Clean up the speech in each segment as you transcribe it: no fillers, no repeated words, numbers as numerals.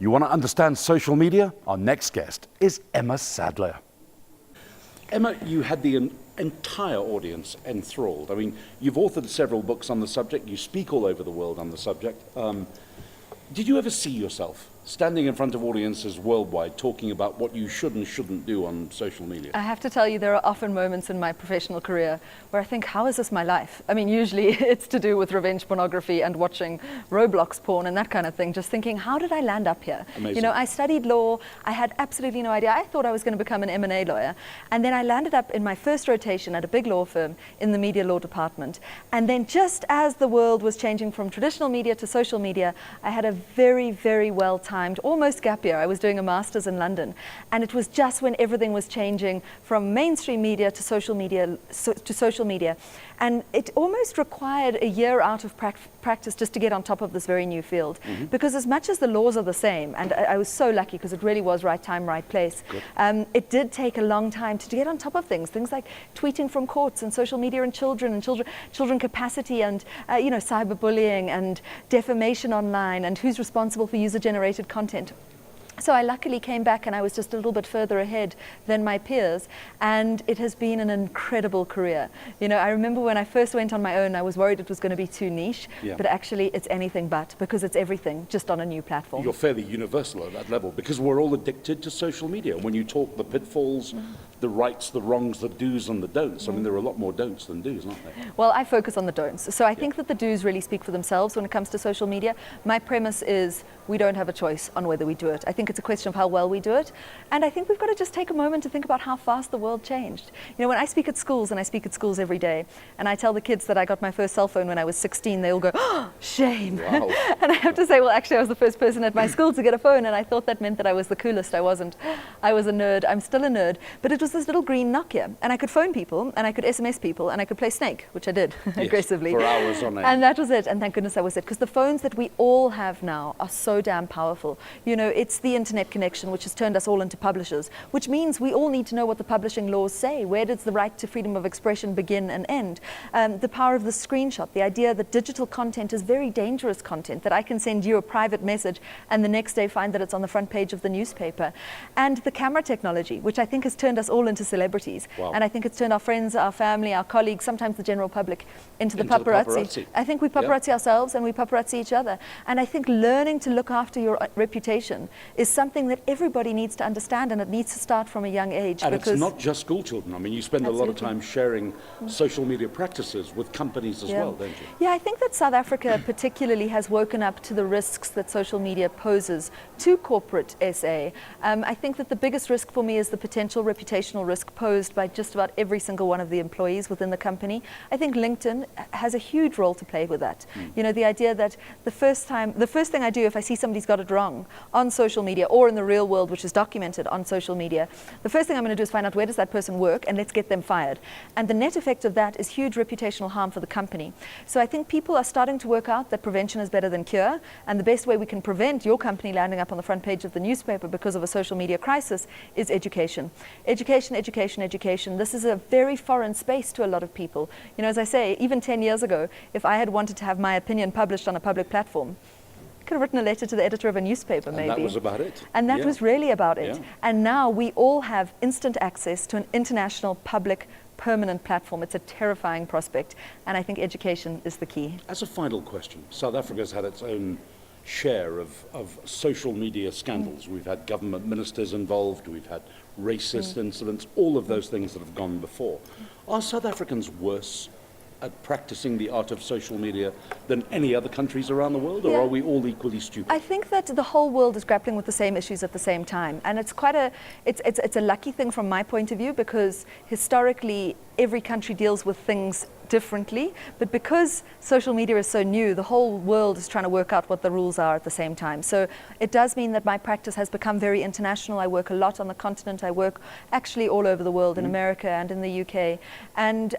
You want to understand social media? Our next guest is Emma Sadleir. Emma, you had the entire audience enthralled. I mean, you've authored several books on the subject. You speak all over the world on the subject. Did you ever see yourself standing in front of audiences worldwide talking about what you should and shouldn't do on social media? I have to tell you, there are often moments in my professional career where I think, how is this my life? I mean, usually it's to do with revenge pornography and watching Roblox porn and that kind of thing, just thinking, how did I land up here? Amazing. You know, I studied law. I had absolutely no idea. I thought I was going to become an M&A lawyer. And then I landed up in my first rotation at a big law firm in the media law department. And then just as the world was changing from traditional media to social media, I had a very, very well-timed, almost gap year. I was doing a master's in London, and it was just when everything was changing from mainstream media to social media, and it almost required a year out of practice just to get on top of this very new field. Because as much as the laws are the same, and I was so lucky because it really was right time, right place, it did take a long time to get on top of things like tweeting from courts and social media and children capacity and cyberbullying and defamation online and who's responsible for user-generated content. So I luckily came back and I was just a little bit further ahead than my peers, and it has been an incredible career. You know, I remember when I first went on my own, I was worried it was going to be too niche, but actually it's anything but, because it's everything just on a new platform. You're fairly universal at that level because we're all addicted to social media. When you talk the pitfalls, the rights, the wrongs, the do's and the don'ts, I mean, there are a lot more don'ts than do's, aren't there? Well, I focus on the don'ts. So I think that the do's really speak for themselves when it comes to social media. My premise is we don't have a choice on whether we do it. I think it's a question of how well we do it. And I think we've got to just take a moment to think about how fast the world changed. You know, when I speak at schools, and I speak at schools every day, and I tell the kids that I got my first cell phone when I was 16, they all go, oh, shame. Wow. And I have to say, well, actually, I was the first person at my school to get a phone, and I thought that meant that I was the coolest. I wasn't. I was a nerd. I'm still a nerd. But it was this little green Nokia, and I could phone people, and I could SMS people, and I could play Snake, which I did aggressively. For hours on end. And that was it, and thank goodness that was it, because the phones that we all have now are so damn powerful. You know, it's the internet connection which has turned us all into publishers, which means we all need to know what the publishing laws say. Where does the right to freedom of expression begin and end? The power of the screenshot, the idea that digital content is very dangerous content, that I can send you a private message and the next day find that it's on the front page of the newspaper. And the camera technology, which I think has turned us all into celebrities. Wow. And I think it's turned our friends, our family, our colleagues, sometimes the general public, into the paparazzi. I think we paparazzi ourselves and we paparazzi each other. And I think learning to look after your reputation is something that everybody needs to understand, and it needs to start from a young age. And it's not just school children. I mean, you spend a lot of time sharing social media practices with companies as well, don't you? Yeah, I think that South Africa particularly has woken up to the risks that social media poses to corporate SA. I think that the biggest risk for me is the potential reputational risk posed by just about every single one of the employees within the company. I think LinkedIn has a huge role to play with that. You know, the idea that the first thing I do if I see somebody's got it wrong on social media or in the real world, which is documented on social media, the first thing I'm going to do is find out where does that person work and let's get them fired. And the net effect of that is huge reputational harm for the company. So I think people are starting to work out that prevention is better than cure, and the best way we can prevent your company landing up on the front page of the newspaper because of a social media crisis is education. Education, education, education. This is a very foreign space to a lot of people. You know, as I say, even 10 years ago, if I had wanted to have my opinion published on a public platform, I could have written a letter to the editor of a newspaper, maybe. And that was about it. And that was really about it. And now we all have instant access to an international public permanent platform. It's a terrifying prospect, and I think education is the key. As a final question, South Africa's had its own share of social media scandals. We've had government ministers involved, we've had racist incidents, all of those things that have gone before. Are South Africans worse at practicing the art of social media than any other countries around the world, or are we all equally stupid? I think that the whole world is grappling with the same issues at the same time, and it's quite it's a lucky thing from my point of view, because historically every country deals with things differently, but because social media is so new, the whole world is trying to work out what the rules are at the same time. So it does mean that my practice has become very international. I work a lot on the continent. I work actually all over the world, in America and in the UK. And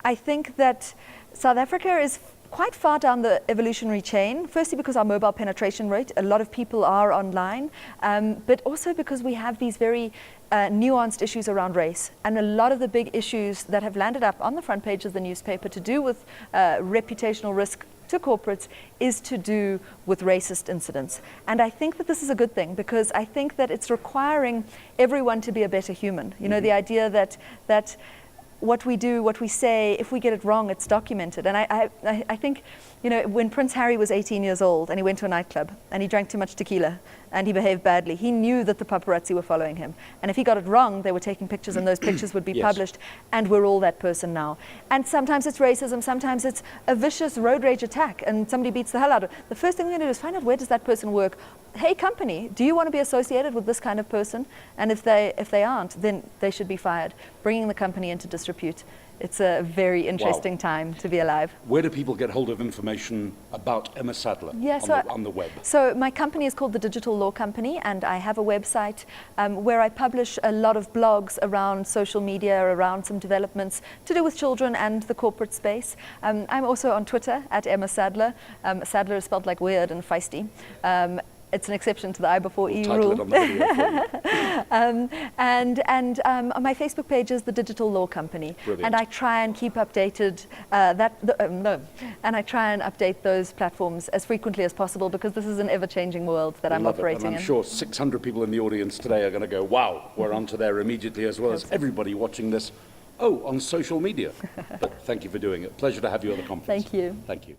I think that South Africa is quite far down the evolutionary chain, firstly because our mobile penetration rate, a lot of people are online, but also because we have these very nuanced issues around race, and a lot of the big issues that have landed up on the front page of the newspaper to do with reputational risk to corporates is to do with racist incidents. And I think that this is a good thing, because I think that it's requiring everyone to be a better human. You know, the idea that what we do, what we say, if we get it wrong, it's documented. And I think, you know, when Prince Harry was 18 years old and he went to a nightclub and he drank too much tequila and he behaved badly, he knew that the paparazzi were following him. And if he got it wrong, they were taking pictures and those pictures would be published, and we're all that person now. And sometimes it's racism, sometimes it's a vicious road rage attack and somebody beats the hell out of it. The first thing we're going to do is find out, where does that person work? Hey company, do you want to be associated with this kind of person? And if they aren't, then they should be fired. Bringing the company into disrepute. It's a very interesting time to be alive. Where do people get hold of information about Emma Sadleir on the web? So my company is called the Digital Law Company, and I have a website where I publish a lot of blogs around social media, around some developments to do with children and the corporate space. I'm also on Twitter at Emma Sadleir. Sadleir is spelled like weird and feisty. It's an exception to the I before E rule. It on the video for you. And on my Facebook page is the Digital Law Company. Brilliant. And I try and keep updated and I try and update those platforms as frequently as possible, because this is an ever-changing world that I'm operating and I'm sure 600 people in the audience today are going to go, wow, we're onto there immediately, as well as everybody watching this, on social media. But thank you for doing it. Pleasure to have you at the conference. Thank you. Thank you.